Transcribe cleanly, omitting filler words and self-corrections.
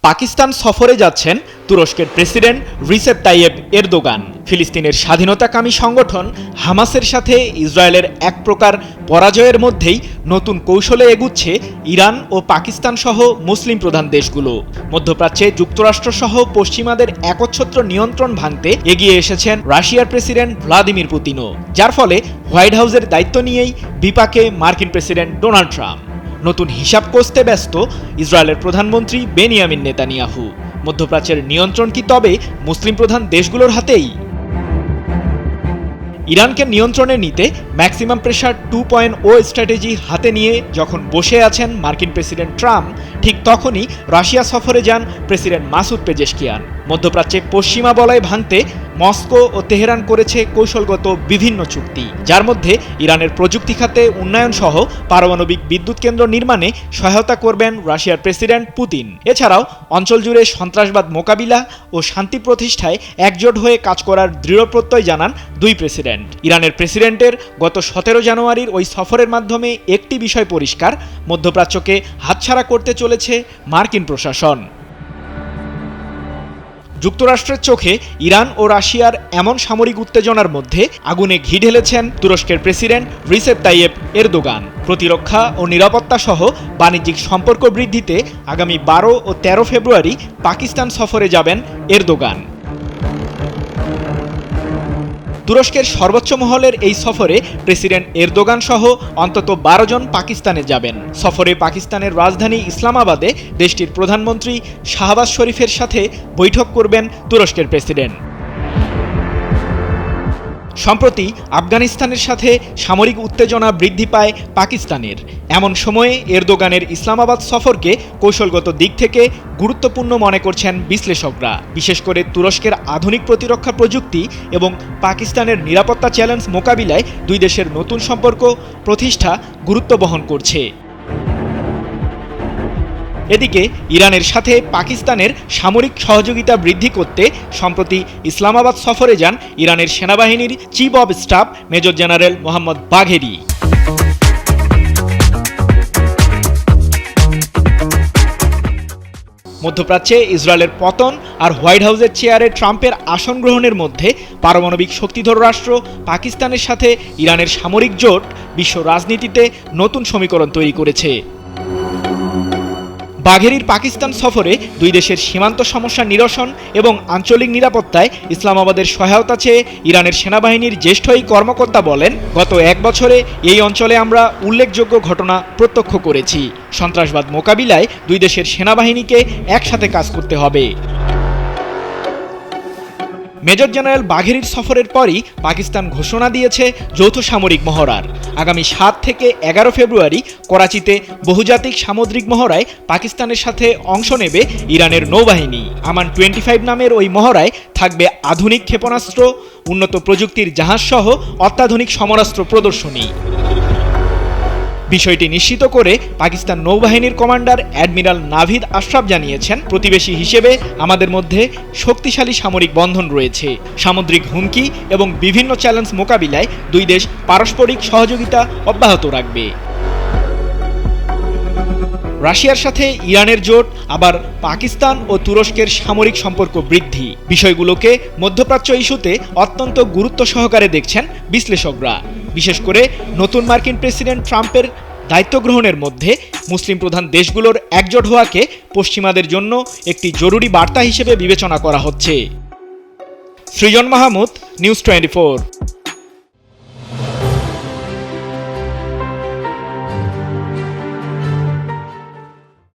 পাকিস্তান সফরে যাচ্ছেন তুরস্কের প্রেসিডেন্ট রিসেপ তাইয়েপ এরদোগান। ফিলিস্তিনের স্বাধীনতাকামী সংগঠন হামাসের সাথে ইসরায়েলের এক প্রকার পরাজয়ের মধ্যেই নতুন কৌশলে এগুচ্ছে ইরান ও পাকিস্তান সহ মুসলিম প্রধান দেশগুলো। মধ্যপ্রাচ্যে যুক্তরাষ্ট্র সহ পশ্চিমাদের একচ্ছত্র নিয়ন্ত্রণ ভাঙতে এগিয়ে এসেছেন রাশিয়ার প্রেসিডেন্ট ভ্লাদিমির পুতিনও, যার ফলে হোয়াইট হাউসের দায়িত্ব নিয়েই বিপাকে মার্কিন প্রেসিডেন্ট ডোনাল্ড ট্রাম্প। নতুন হিসাব কষতে ব্যস্ত ইসরায়েলের প্রধানমন্ত্রী বেনিয়ামিন নেতানিয়াহু। মধ্যপ্রাচ্যের নিয়ন্ত্রণ কি তবে মুসলিম প্রধান দেশগুলোর হাতেই? ইরানকে নিয়ন্ত্রণে নিতে ম্যাক্সিমাম প্রেশার 2.0 স্ট্র্যাটেজি হাতে নিয়ে যখন বসে আছেন মার্কিন প্রেসিডেন্ট ট্রাম্প, ঠিক তখনই রাশিয়া সফরে যান প্রেসিডেন্ট মাসুদ পেজেশকিয়ান। মধ্যপ্রাচ্যে পশ্চিমা বলয় ভাঙতে মস্কো ও তেহরান করেছে কৌশলগত বিভিন্ন চুক্তি, যার মধ্যে ইরানের প্রযুক্তি খাতে উন্নয়ন সহ পারমাণবিক বিদ্যুৎ কেন্দ্র নির্মাণে সহায়তা করবেন রাশিয়ার প্রেসিডেন্ট পুতিন। এছাড়াও অঞ্চল জুড়ে সন্ত্রাসবাদ মোকাবিলা ও শান্তি প্রতিষ্ঠায় একজোট হয়ে কাজ করার দৃঢ় প্রত্যয় জানান দুই প্রেসিডেন্ট। ইরানের প্রেসিডেন্টের গত 17 জানুয়ারির ওই সফরের মাধ্যমে একটি বিষয় পরিষ্কার: মধ্যপ্রাচ্যকে হাতছাড়া করতে চলেছে মার্কিন প্রশাসন। যুক্তরাষ্ট্রের চোখে ইরান ও রাশিয়ার এমন সামরিক উত্তেজনার মধ্যে আগুনে ঘি ঢেলেছেন তুরস্কের প্রেসিডেন্ট রিসেপ তাইয়েপ এরদোগান। প্রতিরক্ষা ও নিরাপত্তা সহ বাণিজ্যিক সম্পর্ক বৃদ্ধিতে আগামী 12 ও 13 ফেব্রুয়ারি পাকিস্তান সফরে যাবেন এরদোগান। তুরস্কের সর্বোচ্চ মহলের এই সফরে প্রেসিডেন্ট এরদোগান সহ অন্তত 12 জন পাকিস্তানে যাবেন। সফরে পাকিস্তানের রাজধানী ইসলামাবাদে দেশটির প্রধানমন্ত্রী শাহবাজ শরীফের সাথে বৈঠক করবেন তুরস্কের প্রেসিডেন্ট। সম্প্রতি আফগানিস্তানের সাথে সামরিক উত্তেজনা বৃদ্ধি পায় পাকিস্তানের। এমন সময়ে এরদোগানের ইসলামাবাদ সফরকে কৌশলগত দিক থেকে গুরুত্বপূর্ণ মনে করছেন বিশ্লেষকরা। বিশেষ করে তুরস্কের আধুনিক প্রতিরক্ষা প্রযুক্তি এবং পাকিস্তানের নিরাপত্তা চ্যালেঞ্জ মোকাবিলায় দুই দেশের নতুন সম্পর্ক প্রতিষ্ঠা গুরুত্ব বহন করছে। এদিকে ইরানের সাথে পাকিস্তানের সামরিক সহযোগিতা বৃদ্ধি করতে সম্প্রতি ইসলামাবাদ সফরে যান ইরানের সেনাবাহিনীর chief of staff major general Mohammad বাঘেরি। মধ্যপ্রাচ্যে ইসরায়েলের পতন আর হোয়াইট হাউসের চেয়ারে ট্রাম্পের আসন গ্রহণের মধ্যে পারমাণবিক শক্তিধর রাষ্ট্র পাকিস্তানের সাথে ইরানের সামরিক জোট বিশ্ব রাজনীতিতে নতুন সমীকরণ তৈরি করেছে। বাঘেরির পাকিস্তান সফরে দুই দেশের সীমান্ত সমস্যা নিরসন এবং আঞ্চলিক নিরাপত্তায় ইসলামাবাদের সহায়তা চেয়ে ইরানের সেনাবাহিনীর জ্যেষ্ঠ এই কর্মকর্তা বলেন, গত 1 বছরে এই অঞ্চলে আমরা উল্লেখযোগ্য ঘটনা প্রত্যক্ষ করেছি। সন্ত্রাসবাদ মোকাবিলায় দুই দেশের সেনাবাহিনীকে একসাথে কাজ করতে হবে। মেজর জেনারেল বাঘেরির সফরের পরই পাকিস্তান ঘোষণা দিয়েছে যৌথ সামরিক মহড়ার। আগামী 7 থেকে 11 ফেব্রুয়ারি করাচিতে বহুজাতিক সামুদ্রিক মহড়ায় পাকিস্তানের সাথে অংশ নেবে ইরানের নৌবাহিনী। আমান 25 নামের ওই মহড়ায় থাকবে আধুনিক ক্ষেপণাস্ত্র, উন্নত প্রযুক্তির জাহাজসহ অত্যাধুনিক সমরাস্ত্র প্রদর্শনী। বিষয়টি নিশ্চিত করে পাকিস্তান নৌবাহিনীর কমান্ডার অ্যাডমিরাল নাভিদ আশরাফ জানিয়েছেন, প্রতিবেশী হিসেবে আমাদের মধ্যে শক্তিশালী সামরিক বন্ধন রয়েছে। সামুদ্রিক হুমকি এবং বিভিন্ন চ্যালেঞ্জ মোকাবিলায় দুই দেশ পারস্পরিক সহযোগিতা অব্যাহত রাখবে। রাশিয়ার সাথে ইরানের জোট, আবার পাকিস্তান ও তুরস্কের সামরিক সম্পর্ক বৃদ্ধি, বিষয়গুলোকে মধ্যপ্রাচ্য ইস্যুতে অত্যন্ত গুরুত্ব সহকারে দেখছেন বিশ্লেষকরা। বিশেষ করে নতুন মার্কিন প্রেসিডেন্ট ট্রাম্পের দায়িত্ব গ্রহণের মধ্যে মুসলিম প্রধান দেশগুলোর একজোট হওয়াকে পশ্চিমাদের জন্য একটি জরুরি বার্তা হিসেবে বিবেচনা করা হচ্ছে। সৃজন মাহমুদ, নিউজ 24।